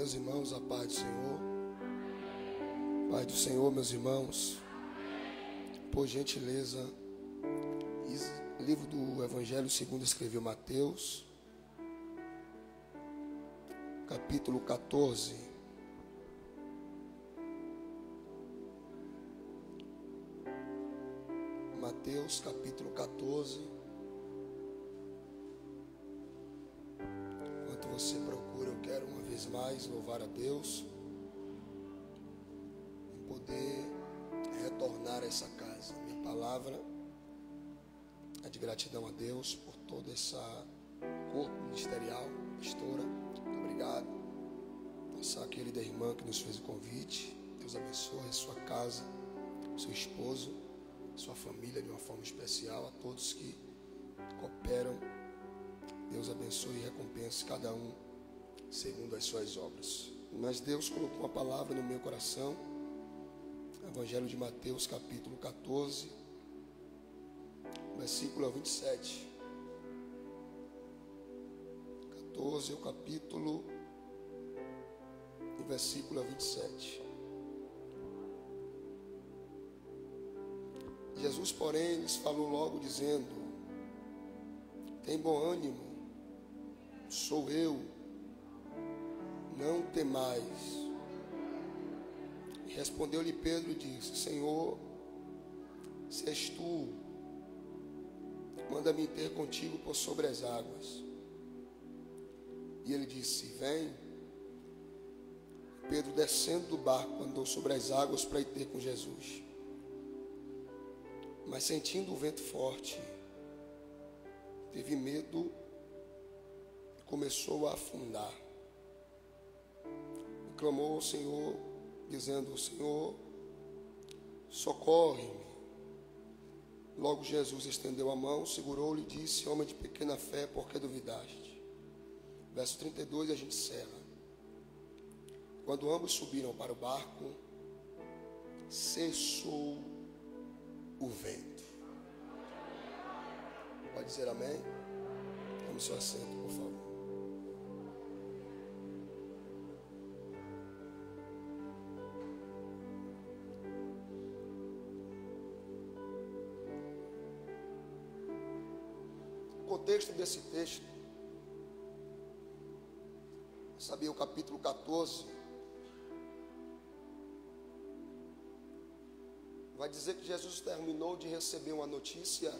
Meus irmãos, a paz do Senhor. Paz do Senhor, meus irmãos. Por gentileza, livro do Evangelho segundo escreveu Mateus, capítulo 14. Mateus, capítulo 14. Enquanto você procura, eu quero uma vez mais louvar a Deus e poder retornar a essa casa. Minha palavra é de gratidão a Deus por toda essa corpo ministerial, pastora. Muito obrigado. Nossa querida irmã que nos fez o convite. Deus abençoe a sua casa, seu esposo, sua família de uma forma especial. A todos que cooperam, Deus abençoe e recompense cada um segundo as suas obras. Mas Deus colocou uma palavra no meu coração. Evangelho de Mateus, capítulo 14, versículo 27. 14 é o capítulo e versículo 27. Jesus, porém, lhes falou logo, dizendo: tem bom ânimo, sou eu, não temais. E respondeu-lhe Pedro e disse: Senhor, se és tu, manda-me ter contigo por sobre as águas. E ele disse: vem. Pedro, descendo do barco, andou sobre as águas para ir ter com Jesus. Mas sentindo o vento forte, teve medo e começou a afundar. E clamou ao Senhor, dizendo: Senhor, socorre-me. Logo Jesus estendeu a mão, segurou-lhe e disse: homem de pequena fé, por que duvidaste? Verso 32, a gente encerra. Quando ambos subiram para o barco, cessou o vento. Pode dizer amém? Tome seu assento, por favor. O contexto desse texto, sabia, o capítulo 14, vai dizer que Jesus terminou de receber uma notícia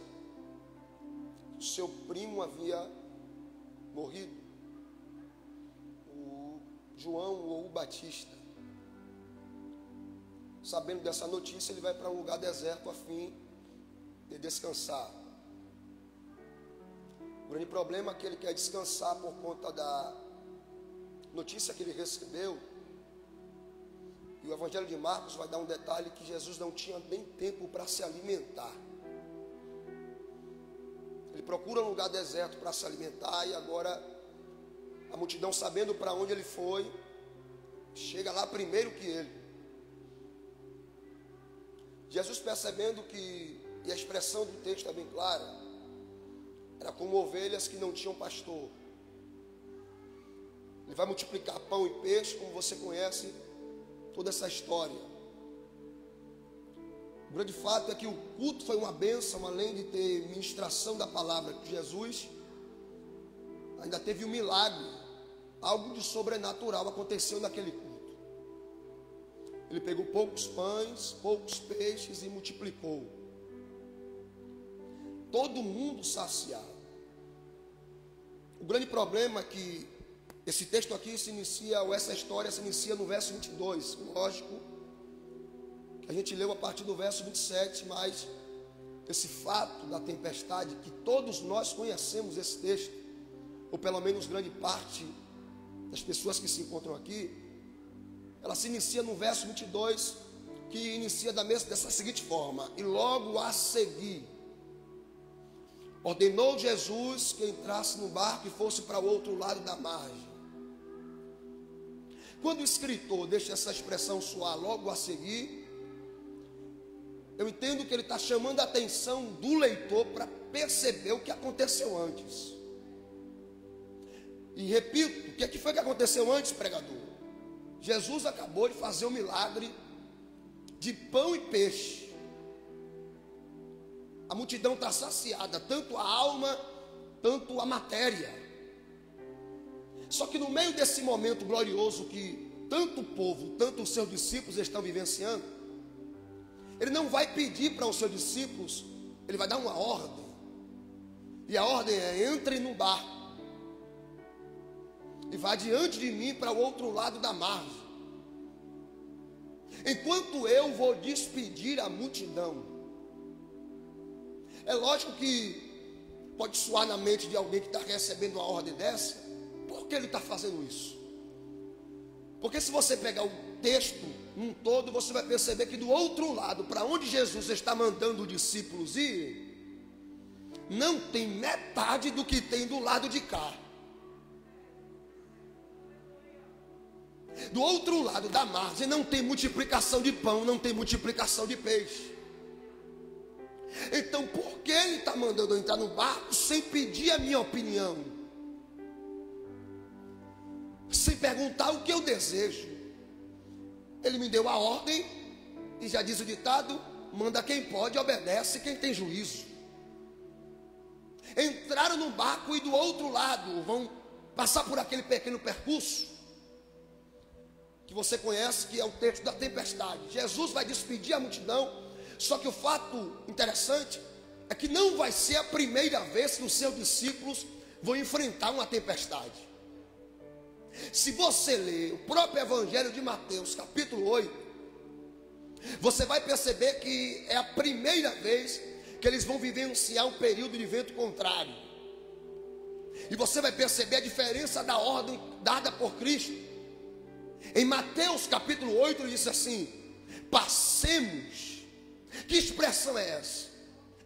que o seu primo havia morrido, o João ou o Batista. Sabendo dessa notícia, ele vai para um lugar deserto a fim de descansar. O grande problema é que ele quer descansar por conta da notícia que ele recebeu. E o Evangelho de Marcos vai dar um detalhe que Jesus não tinha nem tempo para se alimentar. Ele procura um lugar deserto para se alimentar e agora a multidão, sabendo para onde ele foi, chega lá primeiro que ele. Jesus, percebendo que, e a expressão do texto é bem clara, era como ovelhas que não tinham pastor. Ele vai multiplicar pão e peixe, como você conhece toda essa história. O grande fato é que o culto foi uma bênção, além de ter ministração da palavra de Jesus, ainda teve um milagre, algo de sobrenatural aconteceu naquele culto. Ele pegou poucos pães, poucos peixes e multiplicou. Todo mundo saciado. O grande problema é que esse texto aqui se inicia, ou essa história se inicia no verso 22. Lógico que a gente leu a partir do verso 27, mas esse fato da tempestade, que todos nós conhecemos esse texto, ou pelo menos grande parte das pessoas que se encontram aqui, ela se inicia no verso 22, que inicia dessa seguinte forma: e logo a seguir, ordenou Jesus que entrasse no barco e fosse para o outro lado da margem. Quando o escritor deixa essa expressão soar logo a seguir, eu entendo que ele está chamando a atenção do leitor para perceber o que aconteceu antes. E repito, o que foi que aconteceu antes, pregador? Jesus acabou de fazer um milagre de pão e peixe. A multidão está saciada, tanto a alma, tanto a matéria. Só que no meio desse momento glorioso que tanto o povo, tanto os seus discípulos estão vivenciando, ele não vai pedir para os seus discípulos, ele vai dar uma ordem. E a ordem é: entrem no barco e vá diante de mim para o outro lado da margem, enquanto eu vou despedir a multidão. É lógico que pode soar na mente de alguém que está recebendo uma ordem dessa: por que ele está fazendo isso? Porque se você pegar o texto num todo, você vai perceber que do outro lado, para onde Jesus está mandando os discípulos ir, não tem metade do que tem do lado de cá. Do outro lado da margem não tem multiplicação de pão, não tem multiplicação de peixe. Então por que ele está mandando eu entrar no barco sem pedir a minha opinião? Sem perguntar o que eu desejo? Ele me deu a ordem, e já diz o ditado: manda quem pode, obedece quem tem juízo. Entraram no barco e do outro lado vão passar por aquele pequeno percurso que você conhece, que é o texto da tempestade. Jesus vai despedir a multidão, só que o fato interessante é que não vai ser a primeira vez que os seus discípulos vão enfrentar uma tempestade. Se você ler o próprio Evangelho de Mateus, capítulo 8, você vai perceber que é a primeira vez que eles vão vivenciar um período de vento contrário. E você vai perceber a diferença da ordem dada por Cristo. Em Mateus capítulo 8 ele disse assim: passemos. Que expressão é essa?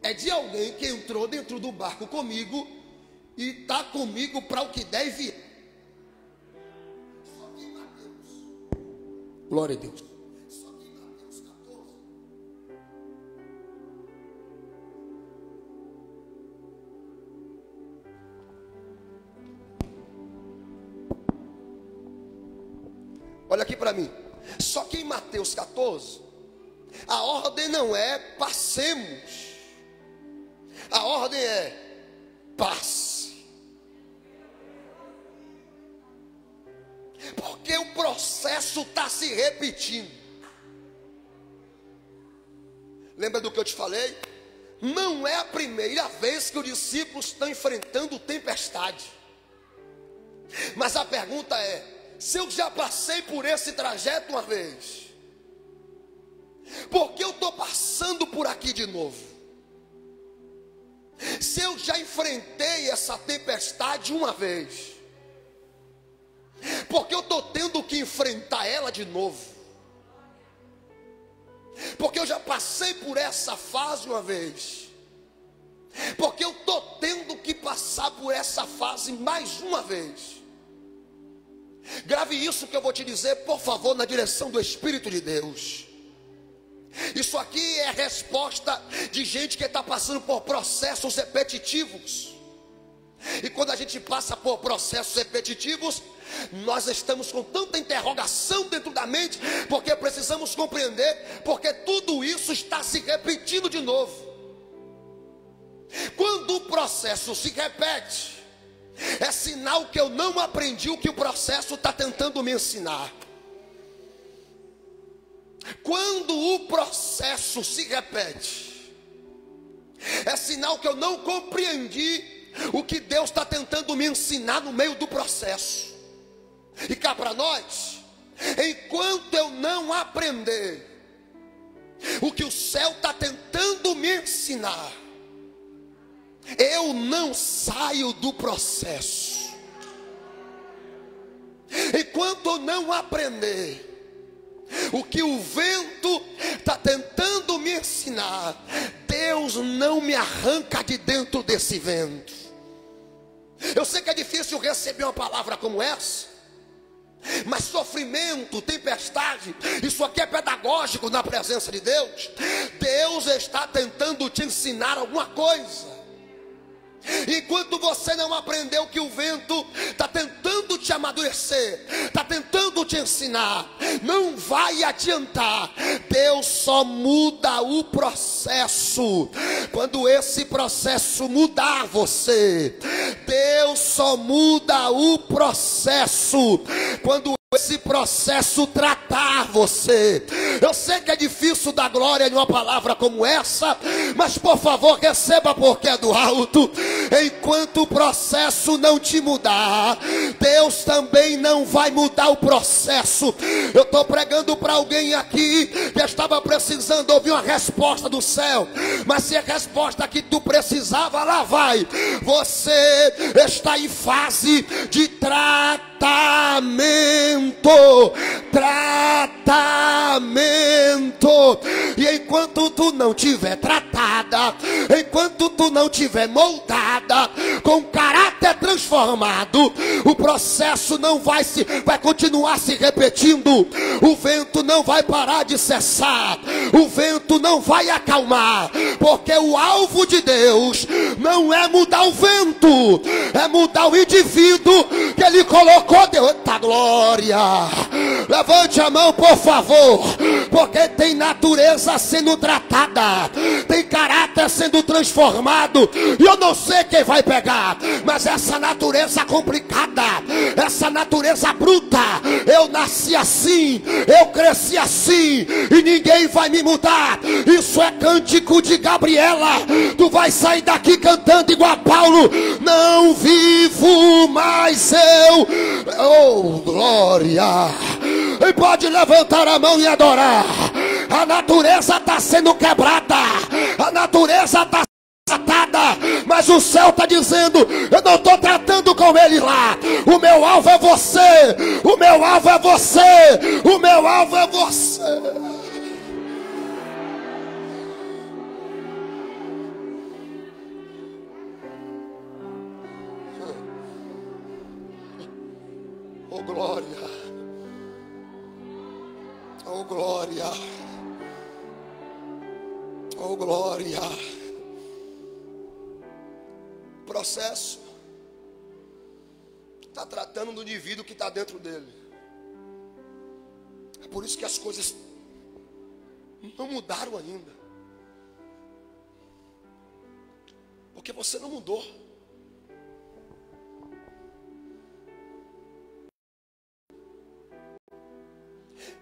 É de alguém que entrou dentro do barco comigo e está comigo para o que der e vier. Só que em Mateus, glória a Deus, só que em Mateus 14, olha aqui para mim. Só que em Mateus 14, a ordem não é passemos, a ordem é passe. Porque o processo está se repetindo. Lembra do que eu te falei? Não é a primeira vez que os discípulos estão enfrentando tempestade. Mas a pergunta é: se eu já passei por esse trajeto uma vez, por que eu estou passando por aqui de novo? Se eu já enfrentei essa tempestade uma vez, por que eu estou tendo que enfrentar ela de novo? Porque eu já passei por essa fase uma vez, porque eu estou tendo que passar por essa fase mais uma vez. Grave isso que eu vou te dizer, por favor, na direção do Espírito de Deus. Isso aqui é a resposta de gente que está passando por processos repetitivos. E quando a gente passa por processos repetitivos, nós estamos com tanta interrogação dentro da mente, porque precisamos compreender, porque tudo isso está se repetindo de novo. Quando o processo se repete, é sinal que eu não aprendi o que o processo está tentando me ensinar. Quando o processo se repete, é sinal que eu não compreendi o que Deus está tentando me ensinar no meio do processo. E cá para nós, enquanto eu não aprender o que o céu está tentando me ensinar, eu não saio do processo. Enquanto eu não aprender o que o vento está tentando me ensinar, Deus não me arranca de dentro desse vento. Eu sei que é difícil receber uma palavra como essa, mas sofrimento, tempestade, isso aqui é pedagógico na presença de Deus. Deus está tentando te ensinar alguma coisa. Enquanto você não aprendeu que o vento está tentando te amadurecer, está tentando tentando te ensinar, não vai adiantar. Deus só muda o processo quando esse processo mudar você. Deus só muda o processo quando esse processo tratar você. Eu sei que é difícil dar glória em uma palavra como essa, mas por favor receba, porque é do alto. Enquanto o processo não te mudar, Deus também não vai mudar o processo. Eu estou pregando para alguém aqui que estava precisando ouvir uma resposta do céu, mas se a resposta que tu precisava, lá vai. Você está em fase de tratamento. E enquanto tu não tiver tratada, enquanto tu não tiver moldada, com caráter transformado, o processo não vai continuar se repetindo. O vento não vai parar de cessar, o vento não vai acalmar, porque o alvo de Deus não é mudar o vento, é mudar o indivíduo que Ele colocou. Deus, eita glória! Levante a mão, por favor, porque tem natureza sendo tratada, tem caráter sendo transformado, e eu não sei quem vai pegar, mas essa natureza complicada, essa natureza bruta, eu nasci assim, eu cresci assim, e ninguém vai me mudar. Isso é cântico de Gabriela. Tu vai sair daqui cantando igual a Paulo: não vivo mais eu. Oh, glória! E pode levantar a mão e adorar. A natureza está sendo quebrada, a natureza está tratada, mas o céu está dizendo: eu não estou tratando com ele lá. O meu alvo é você, o meu alvo é você, o meu alvo é você. Oh glória, oh glória, oh glória. Processo está tratando do indivíduo que está dentro dele. É por isso que as coisas não mudaram ainda, porque você não mudou.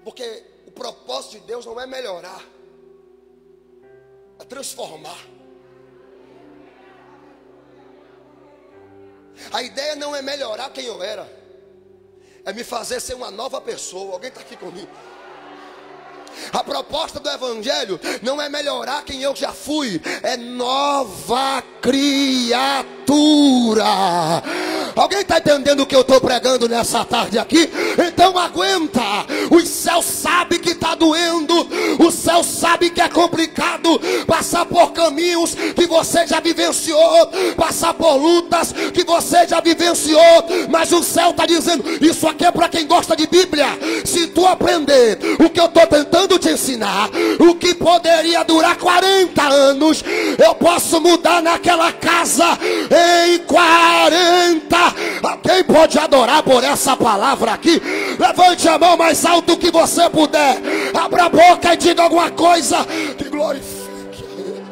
Porque o propósito de Deus não é melhorar, é transformar. A ideia não é melhorar quem eu era, é me fazer ser uma nova pessoa. Alguém está aqui comigo? A proposta do Evangelho não é melhorar quem eu já fui, é nova criatura. Alguém está entendendo o que eu estou pregando nessa tarde aqui? Então aguenta. Os céus sabem que está doendo, o céu sabe que é complicado passar por caminhos que você já vivenciou, passar por lutas que você já vivenciou, mas o céu está dizendo: isso aqui é para quem gosta de Bíblia. Se tu aprender o que eu estou tentando te ensinar, o que poderia durar 40 anos, eu posso mudar naquela casa em 40. Alguém pode adorar por essa palavra aqui? Levante a mão mais alto que você puder, abra a boca e diga alguma coisa que glorifique a Ele.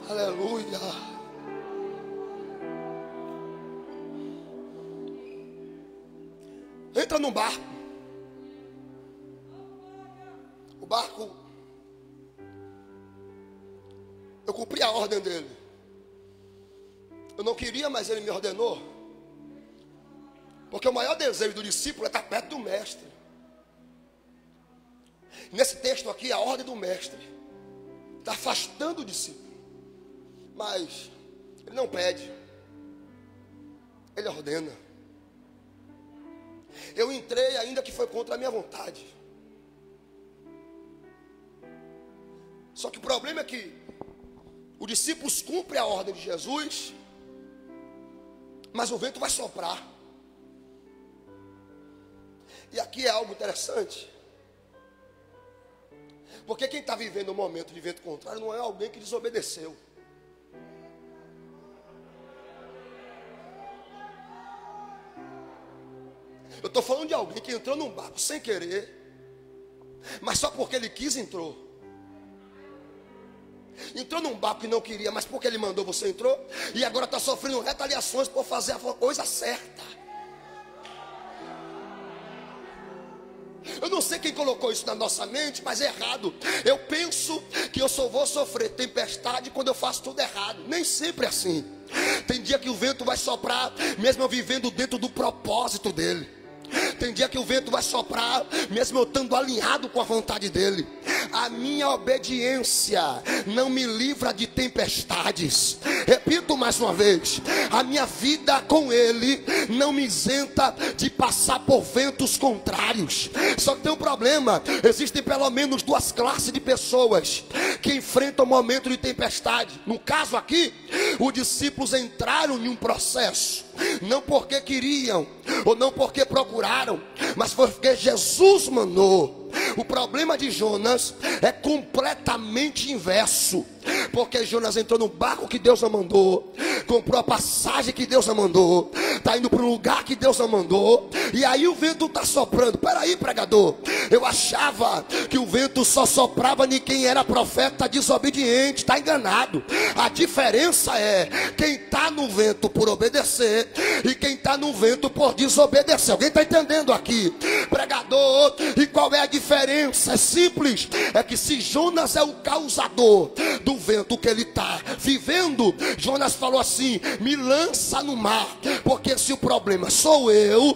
Aleluia. Entra num barco. O barco, eu cumpri a ordem dele. Eu não queria, mas ele me ordenou. Porque o maior desejo do discípulo é estar perto do mestre. Nesse texto aqui, a ordem do mestre está afastando o discípulo. Mas ele não pede, ele ordena. Eu entrei ainda que foi contra a minha vontade. Só que o problema é que os discípulos cumprem a ordem de Jesus, mas o vento vai soprar. E aqui é algo interessante, porque quem está vivendo um momento de vento contrário não é alguém que desobedeceu. Eu estou falando de alguém que entrou num barco sem querer, mas só porque ele quis, entrou. Entrou num barco que não queria, mas porque ele mandou, você entrou. E agora está sofrendo retaliações por fazer a coisa certa. Eu não sei quem colocou isso na nossa mente, mas é errado. Eu penso que eu só vou sofrer tempestade quando eu faço tudo errado. Nem sempre é assim. Tem dia que o vento vai soprar, mesmo eu vivendo dentro do propósito dele. Tem dia que o vento vai soprar, mesmo eu estando alinhado com a vontade dele. A minha obediência não me livra de tempestades. Repito mais uma vez: a minha vida com ele não me isenta de passar por ventos contrários. Só que tem um problema: existem pelo menos duas classes de pessoas que enfrentam um momento de tempestade. No caso aqui, os discípulos entraram em um processo, não porque queriam ou não porque procuraram, mas porque Jesus mandou. O problema de Jonas é completamente inverso, porque Jonas entrou no barco que Deus não mandou, comprou a passagem que Deus não mandou, está indo para um lugar que Deus não mandou, e aí o vento está soprando. Peraí, pregador, eu achava que o vento só soprava em quem era profeta desobediente. Está enganado. A diferença é quem está no vento por obedecer e quem está no vento por desobedecer. Alguém está entendendo aqui, pregador? E qual é a diferença? É simples, é que se Jonas é o causador do vento que ele está vivendo, Jonas falou assim: me lança no mar, porque se o problema sou eu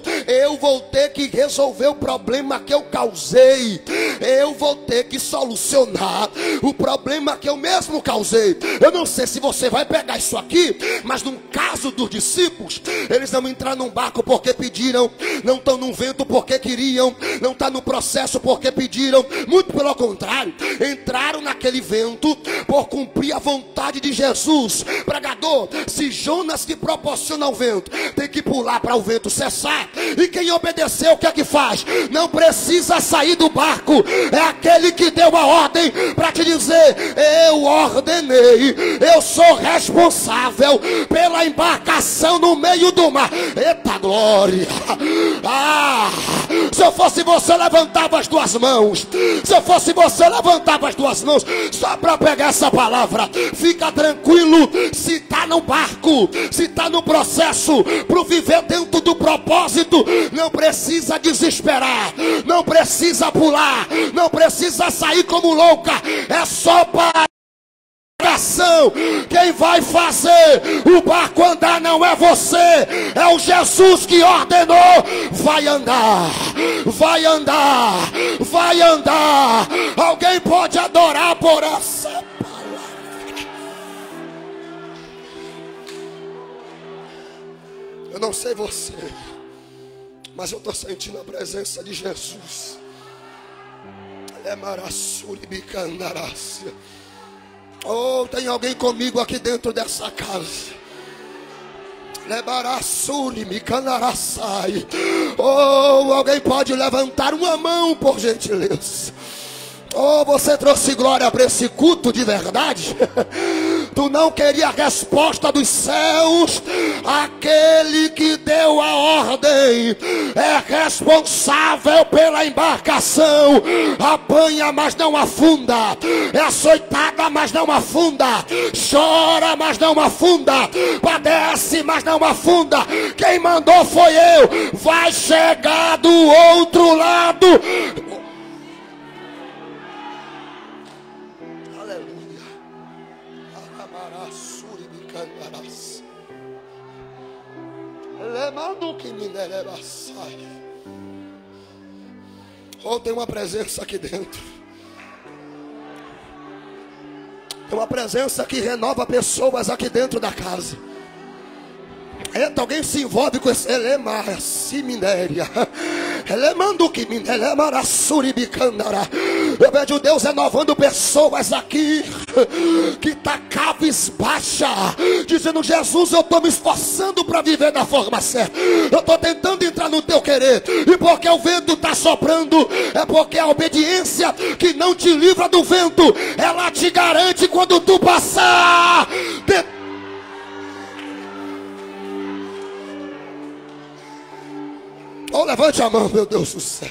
vou ter que resolver o problema que eu causei, eu vou ter que solucionar o problema que eu mesmo causei. Eu não sei se você vai pegar isso aqui, mas no caso dos discípulos, eles não entraram num barco porque pediram, não estão num vento porque queriam, não está no processo porque pediram, muito pelo contrário, entraram naquele vento por cumprir a vontade de Jesus. Pregador, se Jonas que proporciona o vento tem que pular para o vento cessar, e quem obedeceu o que é que faz? Não precisa sair do barco, é aquele que deu a ordem para te dizer: eu ordenei, eu sou responsável pela embarcação no meio do mar. Eita glória! Se eu fosse você, levantava as duas mãos. Se eu fosse você, levantava as duas mãos só para pegar essa palavra. Fica tranquilo, se está no barco, se está no processo para viver dentro do propósito, não precisa desesperar, não precisa pular, não precisa sair como louca, é só para ação. Quem vai fazer o barco andar não é você, é o Jesus que ordenou. Vai andar, vai andar, vai andar. Alguém pode adorar por essa palavra? Eu não sei você, mas eu estou sentindo a presença de Jesus. É marassuri bicandarácia. Oh, tem alguém comigo aqui dentro dessa casa. Oh, alguém pode levantar uma mão, por gentileza? Oh, você trouxe glória para esse culto de verdade? Tu não queria a resposta dos céus? Aquele que deu a ordem é responsável pela embarcação. Apanha, mas não afunda. É açoitada, mas não afunda. Chora, mas não afunda. Padece, mas não afunda. Quem mandou foi eu. Vai chegar do outro lado. Oh, tem uma presença aqui dentro. Tem uma presença que renova pessoas aqui dentro da casa. Eita, alguém se envolve com esse elemar, se minéria. Elemando que minéria, marassuribicandará. Eu vejo Deus renovando pessoas aqui que tá cabisbaixa, dizendo: Jesus, eu estou me esforçando para viver da forma certa. Eu estou tentando entrar no teu querer. E porque o vento está soprando, é porque a obediência que não te livra do vento, ela te garante quando tu passar. levante a mão, meu Deus do céu.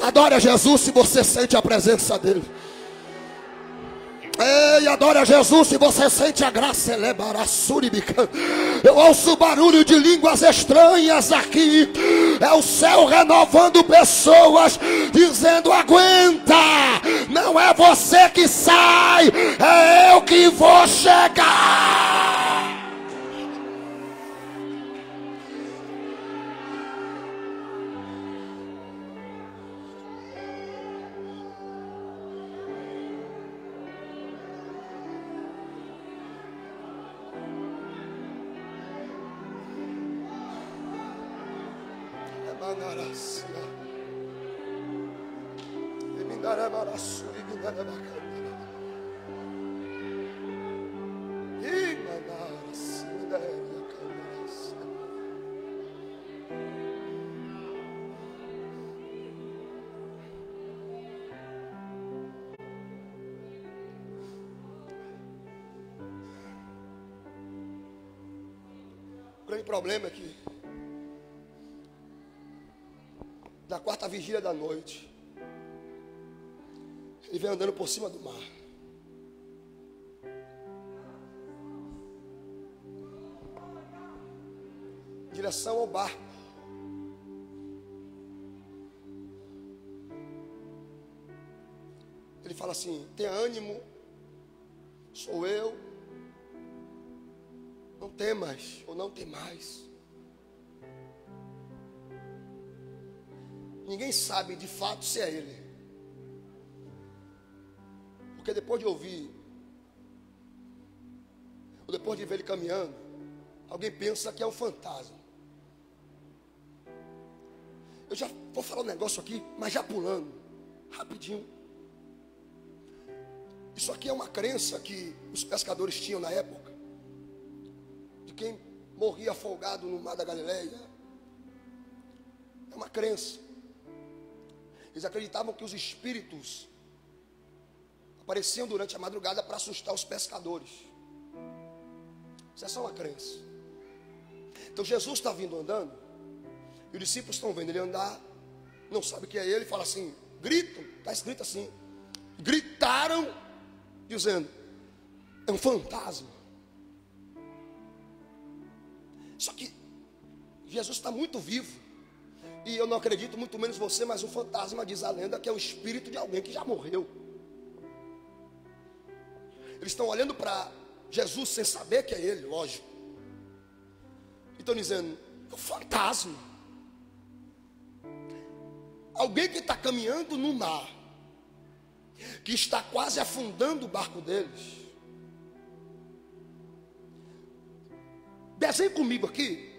Adore a Jesus se você sente a presença dele. Ei, adore a Jesus se você sente a graça. Eu ouço barulho de línguas estranhas aqui. É o céu renovando pessoas, dizendo: aguenta, não é você que sai, é eu que vou chegar. O grande problema é que na quarta vigília da noite, ele vem andando por cima do mar. Em direção ao barco. Ele fala assim: tenha ânimo, sou eu. Não temas ou não tem mais. Ninguém sabe de fato se é ele. Porque depois de ouvir, ou depois de ver ele caminhando, alguém pensa que é um fantasma. Eu já vou falar um negócio aqui, mas já pulando, rapidinho. Isso aqui é uma crença que os pescadores tinham na época, de quem morria afogado no mar da Galileia. É uma crença. Eles acreditavam que os espíritos apareciam durante a madrugada para assustar os pescadores. Isso é só uma crença. Então Jesus está vindo andando, e os discípulos estão vendo ele andar, não sabem que é ele, fala assim, gritam, está escrito assim, gritaram, dizendo: é um fantasma. Só que Jesus está muito vivo. E eu não acredito, muito menos você, mas um fantasma, diz a lenda, que é o espírito de alguém que já morreu. Eles estão olhando para Jesus sem saber que é ele, lógico. E estão dizendo: é um fantasma. Alguém que está caminhando no mar, que está quase afundando o barco deles. Desenhe comigo aqui.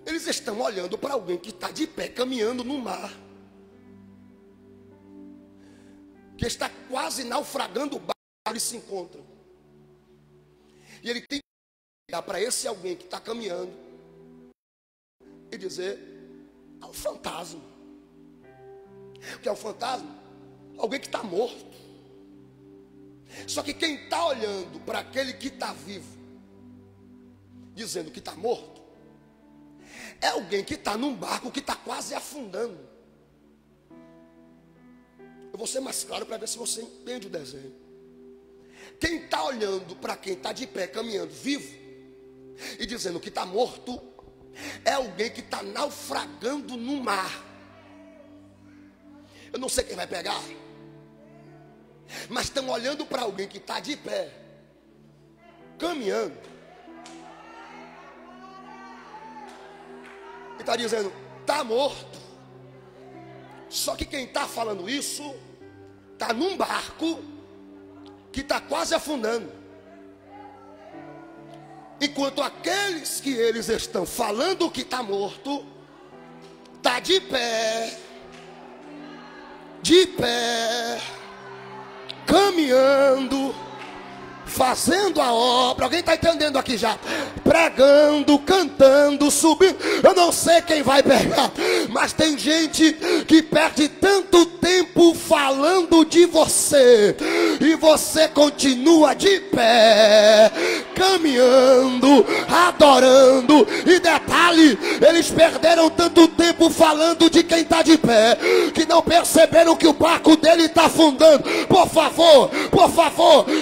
Eles estão olhando para alguém que está de pé, caminhando no mar, que está quase naufragando o barco que eles se encontram. E ele tem que olhar para esse alguém que está caminhando e dizer: é um fantasma. O que é um fantasma? Alguém que está morto. Só que quem está olhando para aquele que está vivo, dizendo que está morto, é alguém que está num barco que está quase afundando. Eu vou ser mais claro para ver se você entende o desenho. Quem está olhando para quem está de pé, caminhando, vivo, e dizendo que está morto, é alguém que está naufragando no mar. Eu não sei quem vai pegar, mas estão olhando para alguém que está de pé, caminhando, e está dizendo: está morto. Só que quem está falando isso está num barco que está quase afundando, enquanto aqueles que eles estão falando que está morto está de pé, caminhando, fazendo a obra. Alguém está entendendo aqui já? Pregando, cantando, subindo. Eu não sei quem vai pegar, mas tem gente que perde tanto tempo falando de você, e você continua de pé, caminhando, adorando. E detalhe, eles perderam tanto tempo falando de quem está de pé, que não perceberam que o barco dele está afundando. Por favor,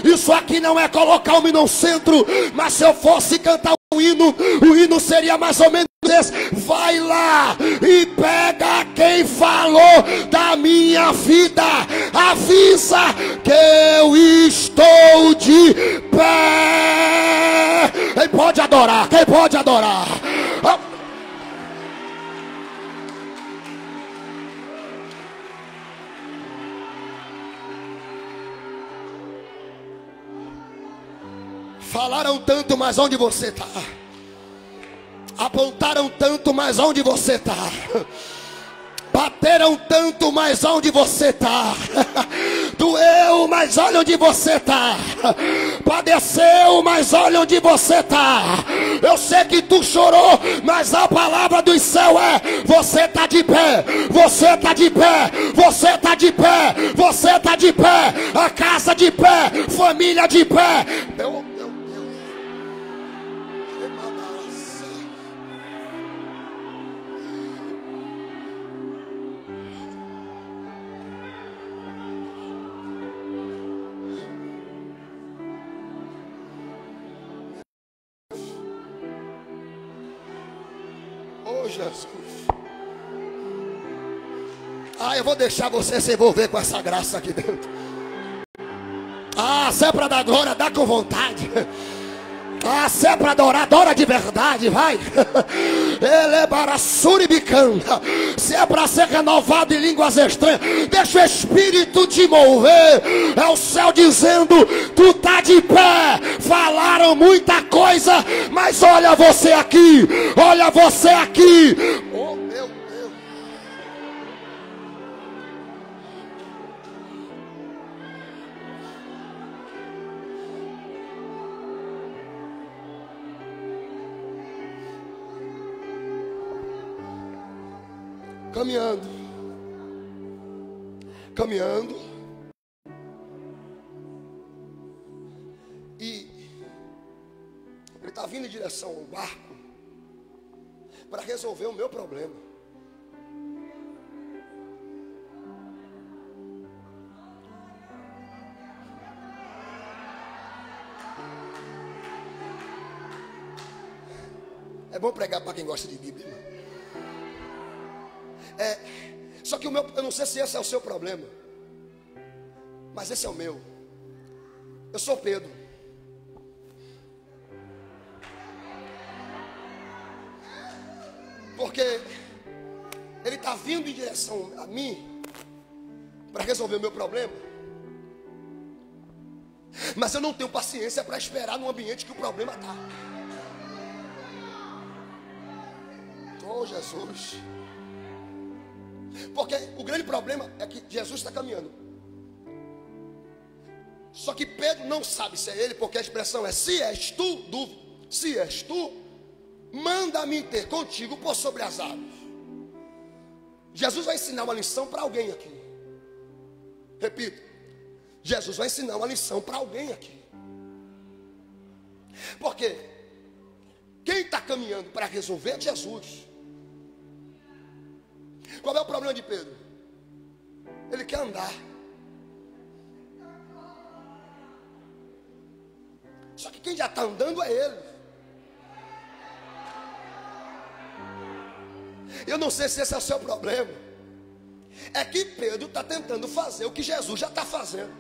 isso aqui não é colocar o hino no centro, mas se eu fosse cantar o hino seria mais ou menos esse: vai lá e pega quem falou da minha vida, avisa que eu estou de pé. Quem pode adorar? Quem pode adorar? Falaram tanto, mas onde você está? Apontaram tanto, mas onde você está? Bateram tanto, mas onde você está? Doeu, mas olha onde você está. Padeceu, mas olha onde você está. Eu sei que tu chorou, mas a palavra do céu é: você está de pé, você está de pé, você está de pé, você está de pé. A casa de pé, família de pé. Jesus. Eu vou deixar você se envolver com essa graça aqui dentro. Se é para dar glória, dá com vontade. Se é para adorar, adora de verdade, vai. Se é para ser renovado em línguas estranhas, deixa o Espírito te mover. É o céu dizendo: tu tá de pé. Falaram muita coisa, mas olha você aqui, olha você aqui. Oh meu Deus. Caminhando, e ele está vindo em direção ao barco para resolver o meu problema. É bom pregar para quem gosta de Bíblia, irmão. Só que eu não sei se esse é o seu problema, mas esse é o meu. Eu sou Pedro. Porque ele está vindo em direção a mim para resolver o meu problema, mas eu não tenho paciência para esperar no ambiente que o problema está. Oh Jesus. Porque o grande problema é que Jesus está caminhando. Só que Pedro não sabe se é ele, porque a expressão é: se és tu, dúvida. Se és tu, manda-me ter contigo por sobre as águas. Jesus vai ensinar uma lição para alguém aqui. Repito, Jesus vai ensinar uma lição para alguém aqui. Porque quem está caminhando para resolver é Jesus. Qual é o problema de Pedro? Ele quer andar. Só que quem já está andando é ele. Eu não sei se esse é o seu problema. É que Pedro está tentando fazer o que Jesus já está fazendo.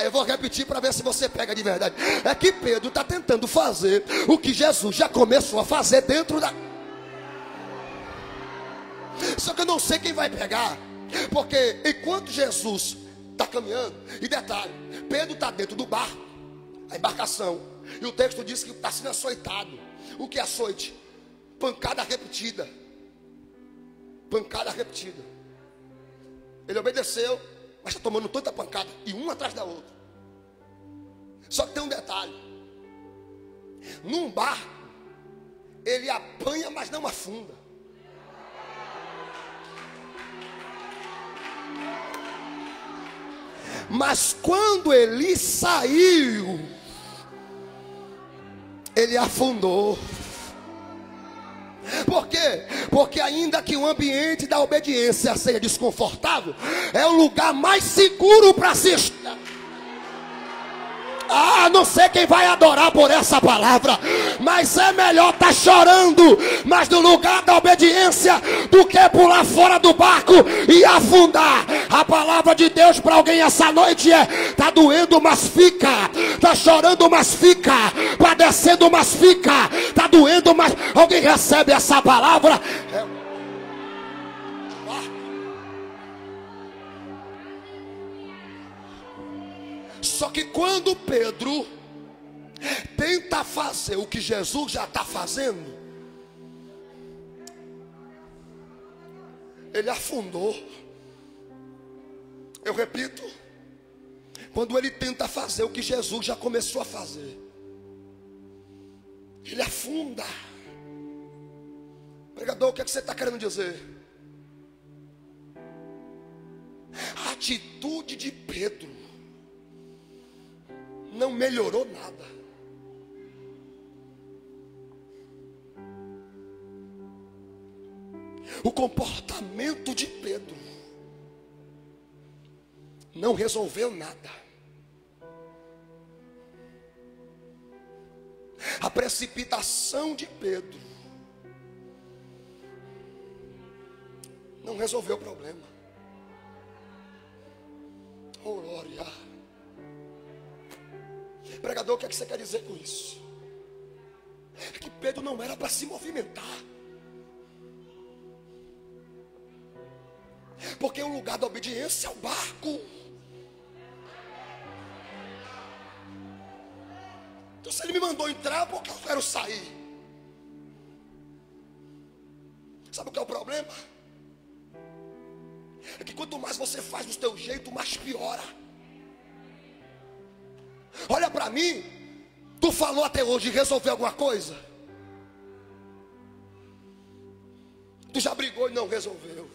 Eu vou repetir para ver se você pega de verdade. É que Pedro está tentando fazer o que Jesus já começou a fazer dentro da... Só que eu não sei quem vai pegar, porque enquanto Jesus está caminhando, e detalhe, Pedro está dentro do barco, a embarcação, e o texto diz que está sendo açoitado. O que é açoite? Pancada repetida. Pancada repetida. Ele obedeceu, mas está tomando tanta pancada, e uma atrás da outra. Só que tem um detalhe: num barco ele apanha, mas não afunda. Mas quando ele saiu, ele afundou. Por quê? Porque ainda que o ambiente da obediência seja desconfortável, é o lugar mais seguro para se estar. Não sei quem vai adorar por essa palavra, mas é melhor estar chorando, mas no lugar da obediência, do que pular fora do barco e afundar. A palavra de Deus para alguém essa noite é: tá doendo, mas fica, tá chorando, mas fica, padecendo, mas fica, tá doendo, mas alguém recebe essa palavra? Só que quando Pedro tenta fazer o que Jesus já está fazendo, ele afundou. Eu repito, quando ele tenta fazer o que Jesus já começou a fazer, ele afunda. Pregador, o que é que você está querendo dizer? A atitude de Pedro não melhorou nada. O comportamento de Pedro não resolveu nada. A precipitação de Pedro não resolveu o problema. Oh, glória. Pregador, o que é que você quer dizer com isso? É que Pedro não era para se movimentar, porque o lugar da obediência é o barco. Então se ele me mandou entrar, porque eu quero sair. Sabe o que é o problema? É que quanto mais você faz do teu jeito, mais piora. Olha para mim, tu falou até hoje resolver alguma coisa? Tu já brigou e não resolveu.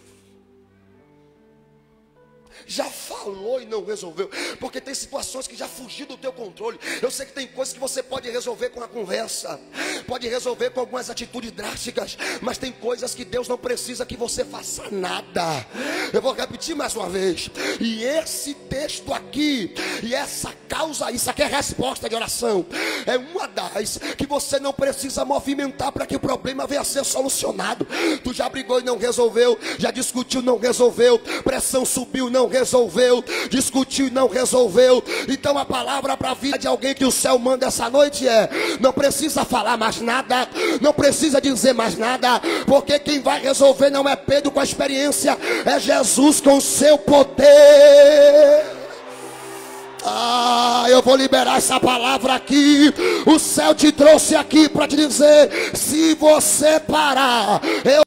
Já falou e não resolveu. Porque tem situações que já fugiu do teu controle. Eu sei que tem coisas que você pode resolver com a conversa, pode resolver com algumas atitudes drásticas, mas tem coisas que Deus não precisa que você faça nada. Eu vou repetir mais uma vez. E esse texto aqui, e essa causa, isso aqui é resposta de oração, é uma das que você não precisa movimentar para que o problema venha a ser solucionado. Tu já brigou e não resolveu, já discutiu, não resolveu, pressão subiu, não resolveu, discutiu e não resolveu. Então a palavra para a vida de alguém que o céu manda essa noite é: não precisa falar mais nada, não precisa dizer mais nada, porque quem vai resolver não é Pedro com a experiência, é Jesus com o seu poder. Eu vou liberar essa palavra aqui. O céu te trouxe aqui para te dizer: se você parar, eu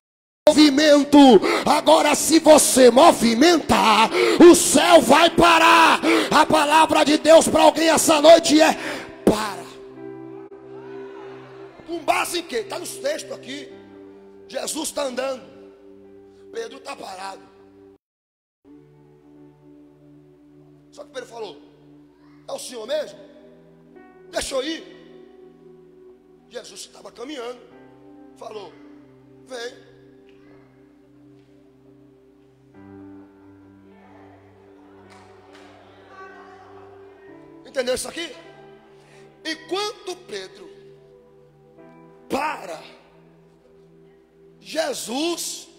movimento. Agora se você movimentar, o céu vai parar. A palavra de Deus para alguém essa noite é: para. Com base em quê? Está nos textos aqui. Jesus está andando, Pedro está parado. Só que Pedro falou: é o Senhor mesmo? Deixa eu ir. Jesus estava caminhando, falou: vem. Entendeu isso aqui? Enquanto Pedro para, Jesus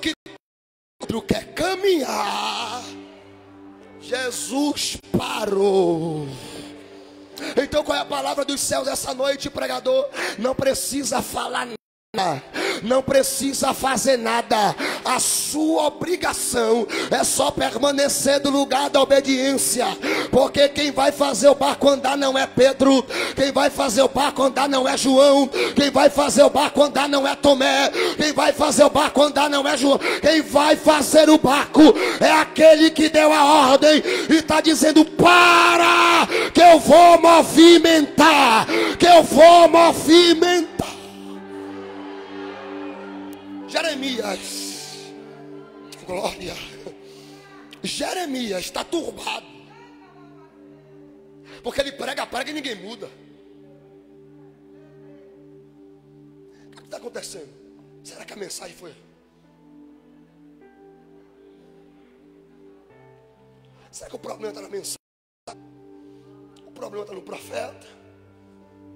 que Pedro quer caminhar, Jesus parou. Então qual é a palavra dos céus essa noite, pregador? Não precisa falar nada, não precisa fazer nada. A sua obrigação é só permanecer no lugar da obediência, porque quem vai fazer o barco andar não é Pedro, quem vai fazer o barco andar não é João, quem vai fazer o barco andar não é Tomé, quem vai fazer o barco andar não é João. Quem vai fazer o barco é aquele que deu a ordem e está dizendo: para, que eu vou movimentar, que eu vou movimentar. Jeremias, glória. Jeremias está turbado. Porque ele prega e ninguém muda. O que está acontecendo? Será que a mensagem foi? Será que o problema está na mensagem? O problema está no profeta?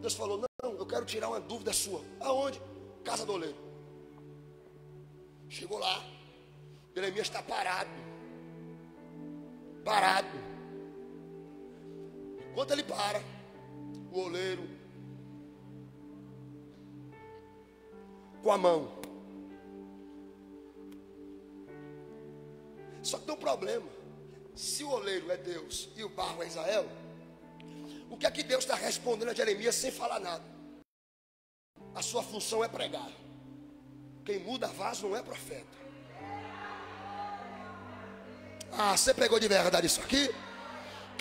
Deus falou, não, eu quero tirar uma dúvida sua. Aonde? Casa do oleiro. Chegou lá, Jeremias está parado. Enquanto ele para, o oleiro, com a mão. Só que tem um problema. Se o oleiro é Deus e o barro é Israel, o que é que Deus está respondendo a Jeremias sem falar nada? A sua função é pregar. Quem muda vaso não é profeta. Ah, você pregou de verdade isso aqui?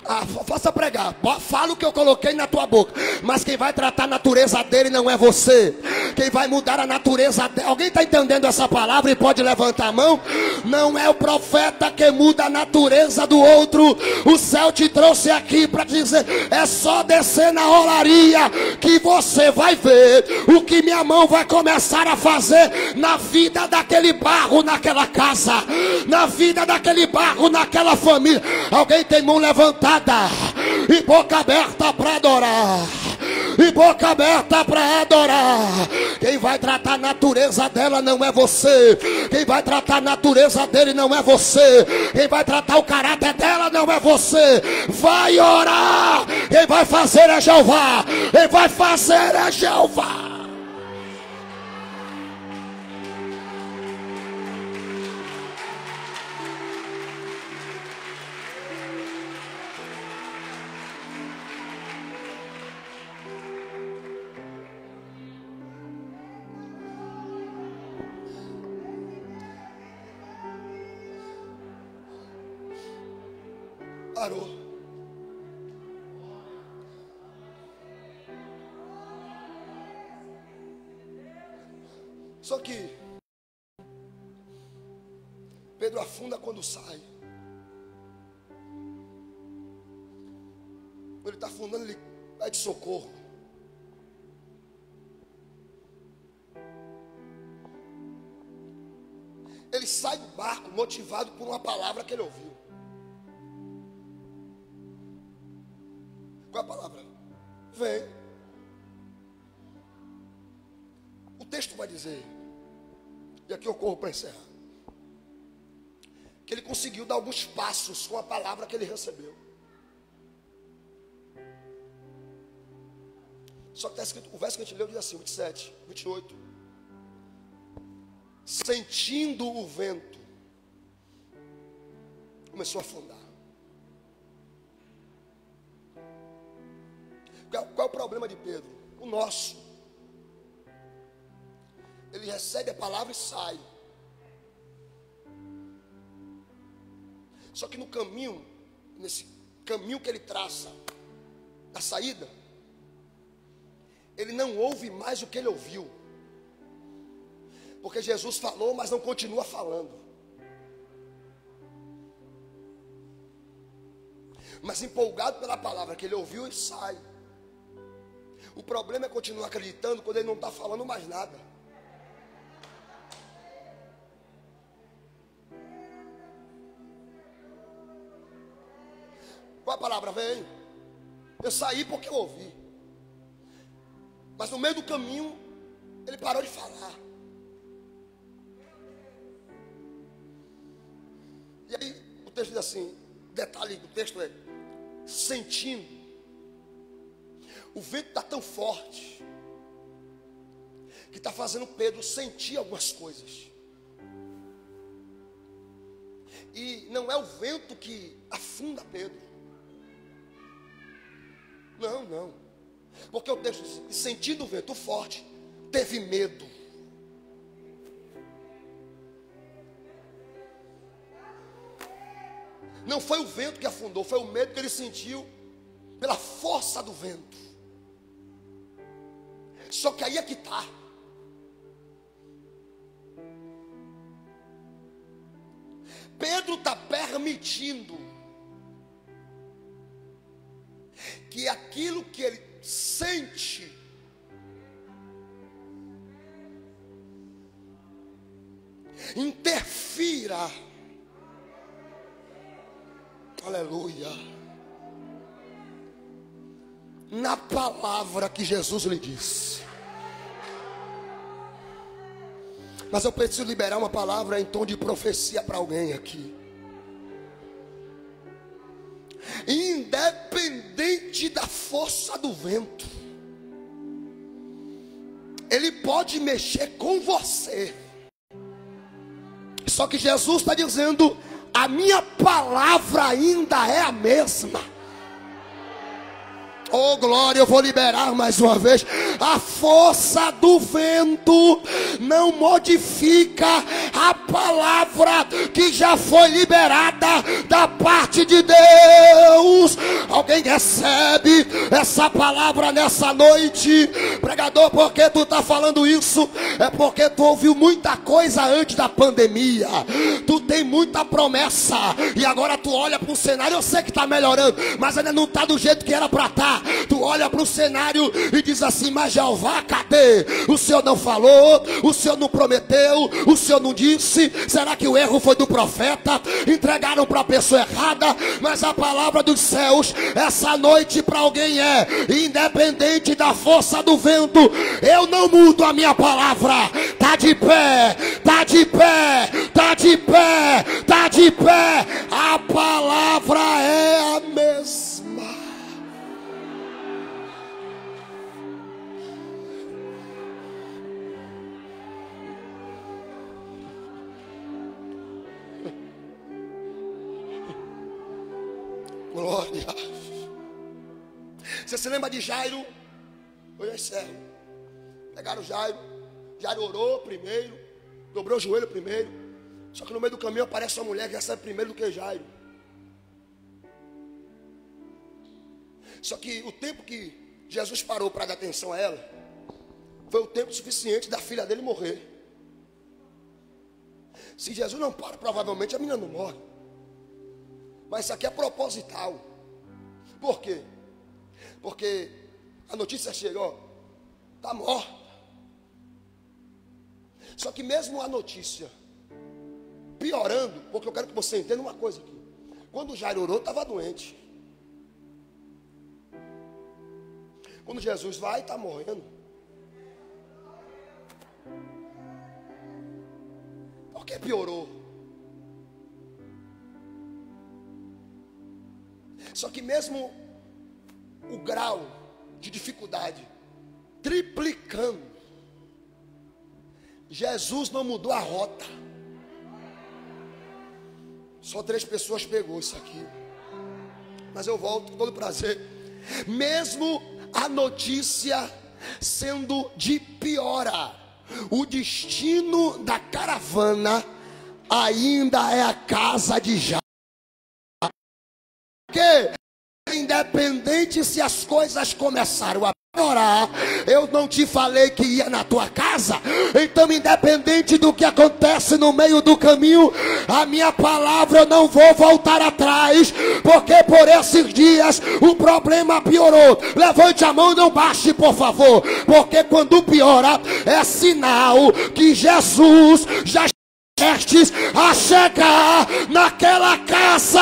Ah, faça pregar. Fala o que eu coloquei na tua boca. Mas quem vai tratar a natureza dele não é você. Quem vai mudar a natureza dele. Alguém está entendendo essa palavra e pode levantar a mão? Não é o profeta que muda a natureza do outro. O céu te trouxe aqui para dizer: é só descer na olaria que você vai ver o que minha mão vai começar a fazer na vida daquele barro naquela casa, na vida daquele barro naquela família. Alguém tem mão levantada e boca aberta para adorar, e boca aberta para adorar. Quem vai tratar a natureza dela não é você. Quem vai tratar a natureza dele não é você. Quem vai tratar o caráter dela não é você. Vai orar. Quem vai fazer é Jeová. Quem vai fazer é Jeová. Parou. Só que Pedro afunda quando sai. Quando ele está afundando, ele pede socorro. Ele sai do barco motivado por uma palavra que ele ouviu. Qual é a palavra? Vem. O texto vai dizer, e aqui eu corro para encerrar, que ele conseguiu dar alguns passos com a palavra que ele recebeu. Só que está escrito, o verso que a gente leu diz assim, 27, 28. Sentindo o vento, começou a afundar. Qual é o problema de Pedro? O nosso. Ele recebe a palavra e sai. Só que no caminho, nesse caminho que ele traça, da saída, ele não ouve mais o que ele ouviu. Porque Jesus falou, mas não continua falando. Mas empolgado pela palavra que ele ouviu, e sai. O problema é continuar acreditando quando ele não está falando mais nada. Qual a palavra? Vem. Eu saí porque eu ouvi. Mas no meio do caminho, ele parou de falar. E aí o texto diz assim, detalhe do texto é, sentindo. O vento está tão forte que está fazendo Pedro sentir algumas coisas. E não é o vento que afunda Pedro. Não. Porque o texto diz, sentindo o vento forte, teve medo. Não foi o vento que afundou, foi o medo que ele sentiu pela força do vento. Só que aí é que está. Pedro está permitindo que aquilo que ele sente interfira, aleluia, na palavra que Jesus lhe disse. Mas eu preciso liberar uma palavra em tom de profecia para alguém aqui. Independente da força do vento, ele pode mexer com você. Só que Jesus está dizendo: a minha palavra ainda é a mesma. Oh glória, eu vou liberar mais uma vez. A força do vento não modifica a palavra que já foi liberada da parte de Deus. Alguém recebe essa palavra nessa noite? Pregador, por que tu está falando isso? É porque tu ouviu muita coisa antes da pandemia. Tu tem muita promessa e agora tu olha para o cenário. Eu sei que está melhorando, mas ainda não está do jeito que era para estar. Tu olha para o cenário e diz assim: mas Jeová, cadê? O Senhor não falou, o Senhor não prometeu, o Senhor não disse. Será que o erro foi do profeta? Entregaram para a pessoa errada. Mas a palavra dos céus essa noite para alguém é: independente da força do vento, eu não mudo a minha palavra. Tá de pé, tá de pé, tá de pé, tá de pé. A palavra é a mesma. Glória. Você se lembra de Jairo? Hoje é sério. Pegaram Jairo. Jairo orou primeiro, dobrou o joelho primeiro. Só que no meio do caminho aparece uma mulher que recebe primeiro do que Jairo. Só que o tempo que Jesus parou para dar atenção a ela foi o tempo suficiente da filha dele morrer. Se Jesus não para, provavelmente a menina não morre. Mas isso aqui é proposital. Por quê? Porque a notícia chegou, está morta. Só que mesmo a notícia piorando, porque eu quero que você entenda uma coisa aqui. Quando Jairo orou, estava doente. Quando Jesus vai, está morrendo. Por que piorou? Só que mesmo o grau de dificuldade triplicando, Jesus não mudou a rota. Só 3 pessoas pegou isso aqui. Mas eu volto com todo prazer. Mesmo a notícia sendo de piora, o destino da caravana ainda é a casa de Jairo. Porque independente se as coisas começaram a piorar, eu não te falei que ia na tua casa. Então independente do que acontece no meio do caminho, a minha palavra eu não vou voltar atrás. Porque por esses dias o problema piorou. Levante a mão e não baixe, por favor. Porque quando piora é sinal que Jesus já prestes a chegar naquela casa.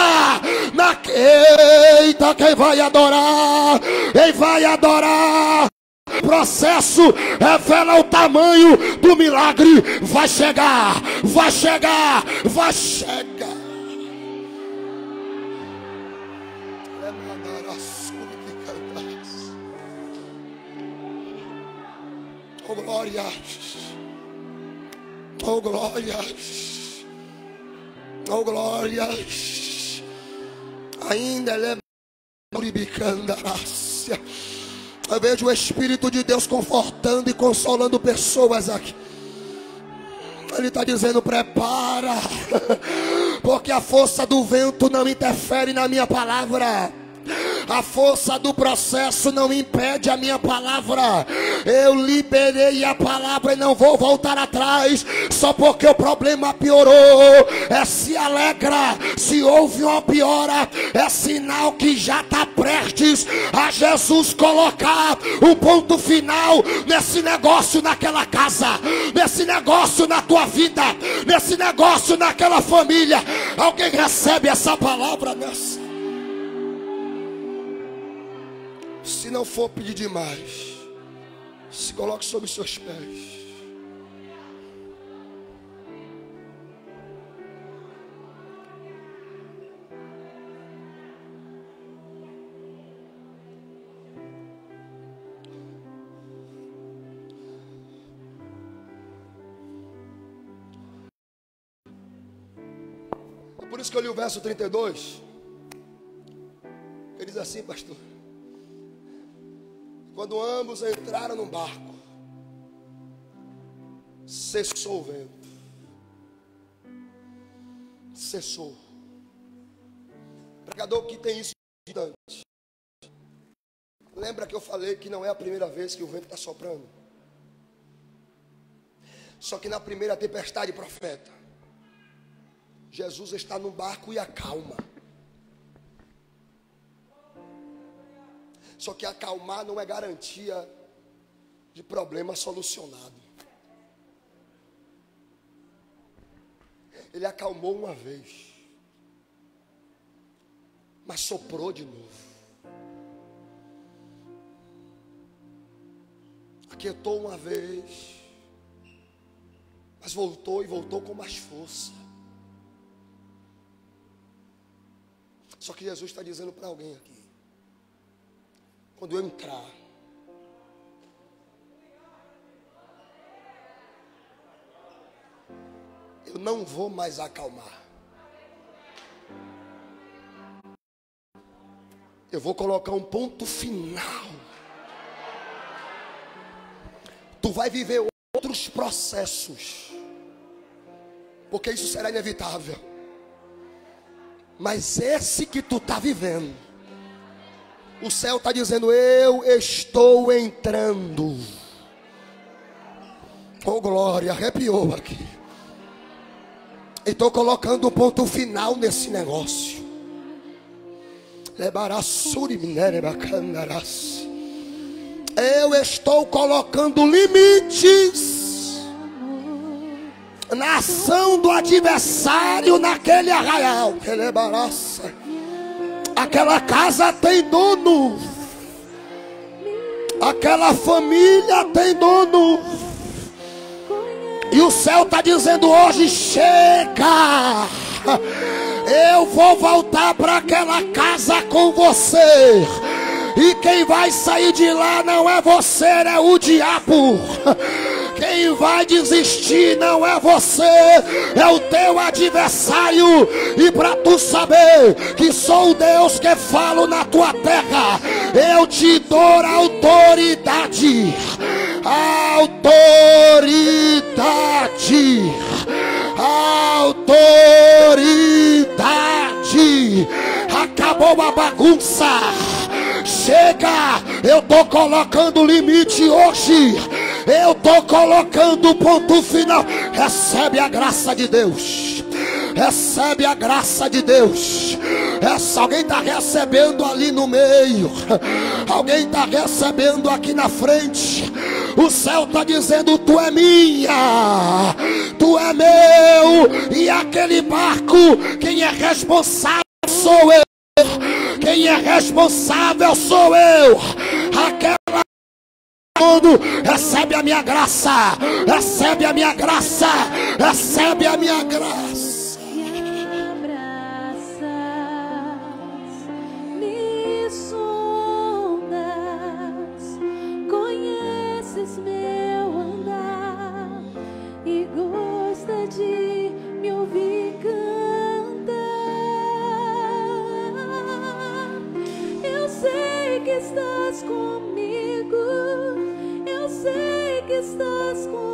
Eita, quem vai adorar? Quem vai adorar? O processo revela o tamanho do milagre. Vai chegar, vai chegar, vai chegar. Oh glória. Oh glória, oh glória, ainda leva eu vejo o Espírito de Deus confortando e consolando pessoas aqui. Ele está dizendo: prepara, porque a força do vento não interfere na minha palavra. A força do processo não impede a minha palavra. Eu liberei a palavra e não vou voltar atrás só porque o problema piorou. Se alegra, se houve uma piora, é sinal que já está prestes a Jesus colocar um ponto final nesse negócio naquela casa, nesse negócio na tua vida, nesse negócio naquela família. Alguém recebe essa palavra nessa? Se não for pedir demais, se coloque sobre os seus pés. Por isso que eu li o verso 32. Ele diz assim, pastor: quando ambos entraram no barco, cessou o vento. Cessou. Pregador que tem isso importante. Lembra que eu falei que não é a primeira vez que o vento está soprando? Só que na primeira tempestade, profeta, Jesus está no barco e acalma. Só que acalmar não é garantia de problema solucionado. Ele acalmou uma vez, mas soprou de novo. Aquietou uma vez, mas voltou, e voltou com mais força. Só que Jesus está dizendo para alguém aqui: quando eu entrar, eu não vou mais acalmar. Eu vou colocar um ponto final. Tu vai viver outros processos, porque isso será inevitável. Mas esse que tu está vivendo, o céu está dizendo: eu estou entrando. Oh glória, arrepiou aqui. E estou colocando um ponto final nesse negócio. Eu estou colocando limites na ação do adversário naquele arraial. Aquela casa tem dono, aquela família tem dono, e o céu está dizendo hoje: chega, eu vou voltar para aquela casa com você. E quem vai sair de lá não é você, é o diabo. Quem vai desistir não é você, é o teu adversário. E para tu saber que sou o Deus que falo na tua terra, eu te dou autoridade. Autoridade. Autoridade. Acabou a bagunça. Chega, eu estou colocando limite hoje. Eu estou colocando ponto final. Recebe a graça de Deus. Recebe a graça de Deus. Alguém está recebendo ali no meio. Alguém está recebendo aqui na frente. O céu está dizendo: tu é minha, tu é meu. E aquele barco, quem é responsável sou eu. Quem é responsável sou eu. Aquela mundo recebe a minha graça, recebe a minha graça, recebe a minha graça. Me sondas, conheces meu andar e gosta de me ouvir cantar. Eu sei que estás comigo, eu sei que estás comigo.